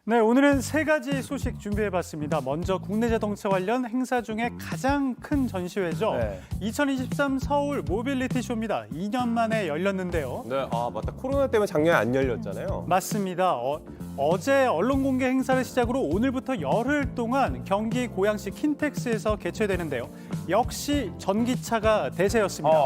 네, 오늘은 세 가지 소식 준비해봤습니다. 먼저 국내 자동차 관련 행사 중에 가장 큰 전시회죠. 네. 2023 서울 모빌리티 쇼입니다. 2년 만에 열렸는데요. 네, 아 맞다. 코로나 때문에 작년에 안 열렸잖아요. 맞습니다. 어제 언론 공개 행사를 시작으로 오늘부터 열흘 동안 경기 고양시 킨텍스에서 개최되는데요. 역시 전기차가 대세였습니다.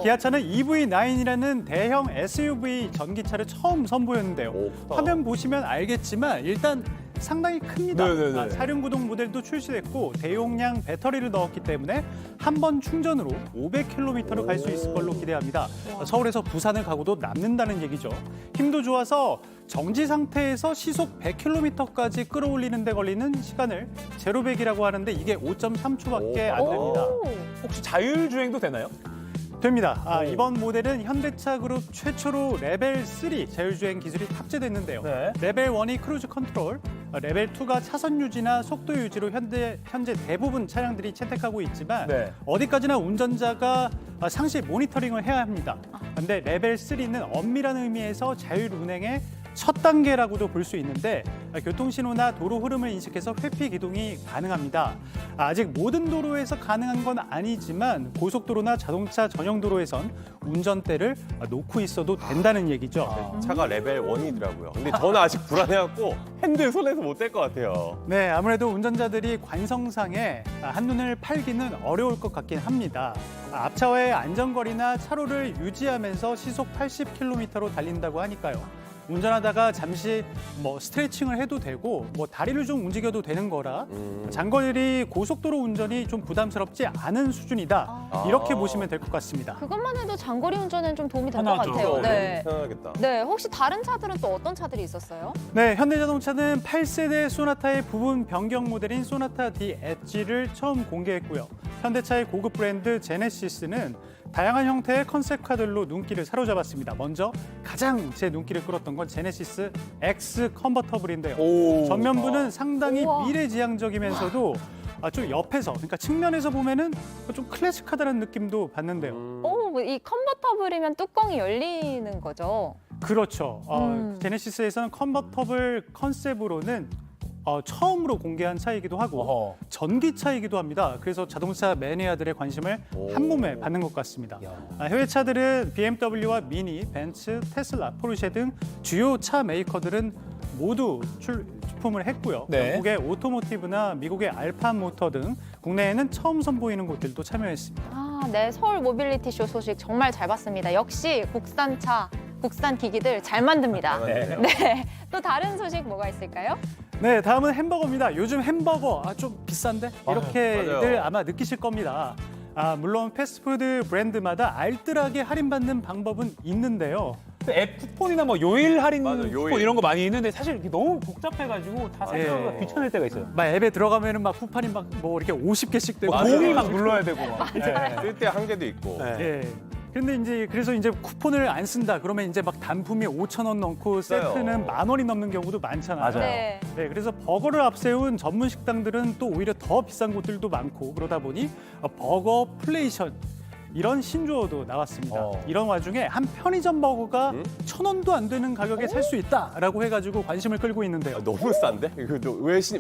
기아차는 EV9이라는 대형 SUV 전기차를 처음 선보였는데요. 오, 크다. 화면 보시면 알겠지만 일단 상당히 큽니다. 네네네. 사륜구동 모델도 출시됐고 대용량 배터리를 넣었기 때문에 한 번 충전으로 500km를 갈 수 있을 걸로 기대합니다. 서울에서 부산을 가고도 남는다는 얘기죠. 힘도 좋아서 정지 상태에서 시속 100km까지 끌어올리는 데 걸리는 시간을 제로백이라고 하는데 이게 5.3초밖에 안 됩니다. 혹시 자율주행도 되나요? 됩니다. 이번 모델은 현대차 그룹 최초로 레벨 3 자율주행 기술이 탑재됐는데요. 네. 레벨 1이 크루즈 컨트롤, 레벨 2가 차선 유지나 속도 유지로 현재 대부분 차량들이 채택하고 있지만 네. 어디까지나 운전자가 상시 모니터링을 해야 합니다. 그런데 레벨 3는 엄밀한 의미에서 자율 운행의 첫 단계라고도 볼 수 있는데 교통신호나 도로 흐름을 인식해서 회피 기동이 가능합니다. 아직 모든 도로에서 가능한 건 아니지만 고속도로나 자동차 전용 도로에선 운전대를 놓고 있어도 된다는 얘기죠. 차가 레벨 1이더라고요. 근데 저는 아직 불안해갖고 핸들 손에서 못 댈 것 같아요. 네, 아무래도 운전자들이 관성상에 한눈을 팔기는 어려울 것 같긴 합니다. 앞차와의 안전거리나 차로를 유지하면서 시속 80km로 달린다고 하니까요. 운전하다가 잠시 스트레칭을 해도 되고 다리를 좀 움직여도 되는 거라 장거리 고속도로 운전이 좀 부담스럽지 않은 수준이다. 이렇게 보시면 될 것 같습니다. 그것만 해도 장거리 운전에는 좀 도움이 될 것 편하죠. 같아요. 네. 편하겠다. 네, 혹시 다른 차들은 또 어떤 차들이 있었어요? 네, 현대자동차는 8세대 소나타의 부분 변경 모델인 소나타 D 엣지를 처음 공개했고요. 현대차의 고급 브랜드 제네시스는 다양한 형태의 컨셉카들로 눈길을 사로잡았습니다. 먼저 가장 제 눈길을 끌었던 건 제네시스 X 컨버터블인데요. 전면부는 상당히 우와. 미래지향적이면서도 좀 옆에서, 그러니까 측면에서 보면은 좀 클래식하다는 느낌도 받는데요. 이 컨버터블이면 뚜껑이 열리는 거죠? 그렇죠. 제네시스에서는 컨버터블 컨셉으로는 처음으로 공개한 차이기도 하고 어허. 전기차이기도 합니다. 그래서 자동차 매니아들의 관심을 한 몸에 받는 것 같습니다. 해외 차들은 BMW와 미니, 벤츠, 테슬라, 포르쉐 등 주요 차 메이커들은 모두 출품을 했고요. 네. 영국의 오토모티브나 미국의 알파 모터 등 국내에는 처음 선보이는 곳들도 참여했습니다. 네, 서울 모빌리티 쇼 소식 정말 잘 봤습니다. 역시 국산차, 국산 기기들 잘 만듭니다. 네. 네, 또 다른 소식 뭐가 있을까요? 네, 다음은 햄버거입니다. 요즘 햄버거 좀 비싼데? 이렇게들 맞아요. 아마 느끼실 겁니다. 물론 패스트푸드 브랜드마다 알뜰하게 할인받는 방법은 있는데요. 앱 쿠폰이나 요일 할인 맞아, 쿠폰 요일. 이런 거 많이 있는데 사실 이게 너무 복잡해가지고 다 생각보다 예. 귀찮을 때가 있어요. 막 앱에 들어가면은 막 쿠폰이 이렇게 50개씩 되고. 맞아요. 공이 막 눌러야 되고. 막. 네. 쓸 때 한 개도 있고. 네. 예. 그런데 그래서 쿠폰을 안 쓴다. 그러면 이제 막 단품이 5,000원 넘고 써요. 세트는 10,000원이 넘는 경우도 많잖아요. 맞아요. 네. 네, 그래서 버거를 앞세운 전문 식당들은 또 오히려 더 비싼 곳들도 많고 그러다 보니 버거 플레이션 이런 신조어도 나왔습니다. 이런 와중에 한 편의점 버거가 1,000원도 안 되는 가격에 살 수 있다라고 해가지고 관심을 끌고 있는데요. 너무 싼데? 이거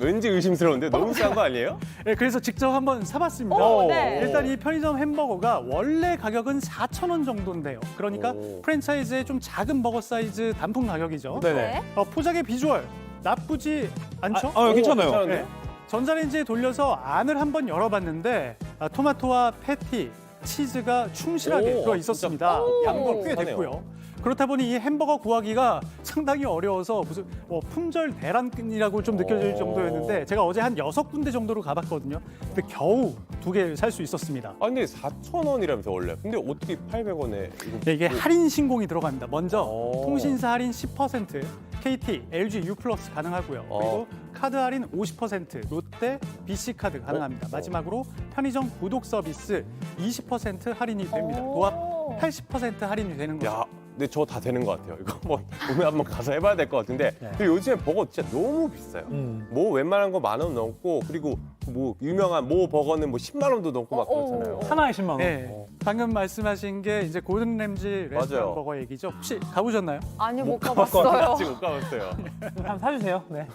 왠지 의심스러운데 너무 싼 거 아니에요? 네, 그래서 직접 한번 사봤습니다. 네. 일단 이 편의점 햄버거가 원래 가격은 4,000원 정도인데요. 그러니까 오. 프랜차이즈의 좀 작은 버거 사이즈 단품 가격이죠. 네네. 포장의 비주얼 나쁘지 않죠? 괜찮아요. 괜찮은데? 네. 전자레인지에 돌려서 안을 한번 열어봤는데 토마토와 패티, 치즈가 충실하게 오, 들어 있었습니다. 진짜. 양도 꽤 싸네요. 됐고요. 그렇다 보니 이 햄버거 구하기가 상당히 어려워서 무슨 품절 대란이라고 좀 느껴질 정도였는데 제가 어제 한 6군데 정도로 가봤거든요. 근데 겨우 2개를 살 수 있었습니다. 근데 4,000원이라면서 원래. 근데 어떻게 800원에? 네, 이게 할인 신공이 들어갑니다. 먼저 오. 통신사 할인 10%, KT, LG U 플러스 가능하고요. 그리고 카드 할인 50%, 롯데 BC 카드 가능합니다. 마지막으로 편의점 구독 서비스 20% 할인이 됩니다. 도합 80% 할인이 되는 거죠. 야, 근데 저 다 되는 것 같아요. 이거 오늘 한번 가서 해봐야 될 것 같은데. 근데 요즘에 버거 진짜 너무 비싸요. 뭐 웬만한 거 10,000원 넘고 그리고 뭐 유명한 모 버거는 뭐 10만 원도 넘고 막 그렇잖아요. 하나에 10만 원. 네. 방금 말씀하신 게 이제 고든 램지 레스토랑 맞아요. 버거 얘기죠. 혹시 가보셨나요? 아니 못 가봤어요. 가봤어요. 아직 못 가봤어요. 한번 사주세요. 네.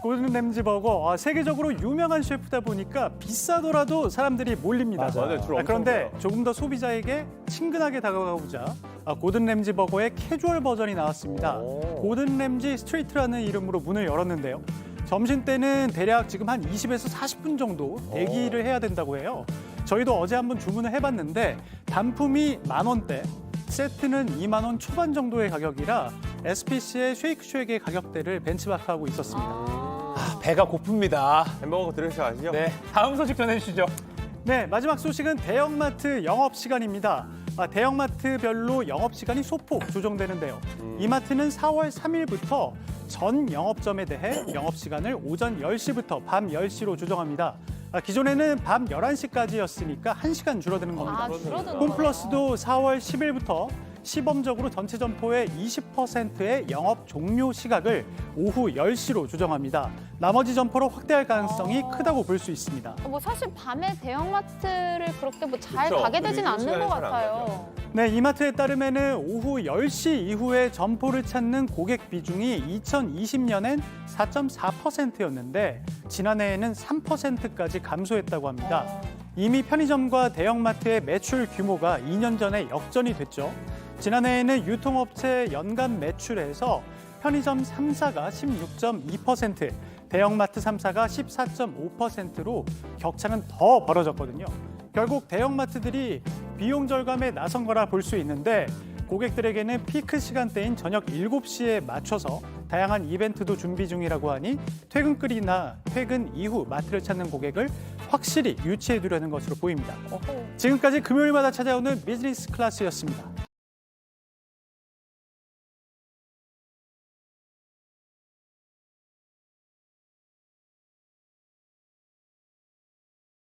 고든 램지 버거 세계적으로 유명한 셰프다 보니까 비싸더라도 사람들이 몰립니다. 맞아요. 줄 엄청 그런데 서요. 조금 더 소비자에게 친근하게 다가가보자 고든 램지 버거의 캐주얼 버전이 나왔습니다. 오. 고든 램지 스트리트라는 이름으로 문을 열었는데요. 점심 때는 대략 지금 한 20에서 40분 정도 대기를 해야 된다고 해요. 저희도 어제 한번 주문을 해봤는데 단품이 10,000원대, 세트는 2만 원 초반 정도의 가격이라 SPC의 쉐이크쉑의 가격대를 벤치마크하고 있었습니다. 아, 배가 고픕니다. 햄버거 들으셔 아시죠? 네. 다음 소식 전해주시죠. 네, 마지막 소식은 대형마트 영업시간입니다. 대형마트별로 영업시간이 소폭 조정되는데요. 이마트는 4월 3일부터 전 영업점에 대해 영업시간을 오전 10시부터 밤 10시로 조정합니다. 기존에는 밤 11시까지였으니까 1시간 줄어드는 겁니다. 줄어드는 홈플러스도 4월 10일부터 시범적으로 전체 점포의 20%의 영업 종료 시각을 오후 10시로 조정합니다. 나머지 점포로 확대할 가능성이 크다고 볼 수 있습니다. 뭐 사실 밤에 대형마트를 그렇게 뭐 잘 그쵸. 가게 되진 우리 않는 것 시간에 잘안 같아요. 네, 이마트에 따르면 오후 10시 이후에 점포를 찾는 고객 비중이 2020년엔 4.4%였는데 지난해에는 3%까지 감소했다고 합니다. 이미 편의점과 대형마트의 매출 규모가 2년 전에 역전이 됐죠. 지난해에는 유통업체 연간 매출에서 편의점 3사가 16.2%, 대형마트 3사가 14.5%로 격차는 더 벌어졌거든요. 결국 대형마트들이 비용 절감에 나선 거라 볼 수 있는데 고객들에게는 피크 시간대인 저녁 7시에 맞춰서 다양한 이벤트도 준비 중이라고 하니 퇴근길이나 퇴근 이후 마트를 찾는 고객을 확실히 유치해 두려는 것으로 보입니다. 지금까지 금요일마다 찾아오는 비즈니스 클래스였습니다.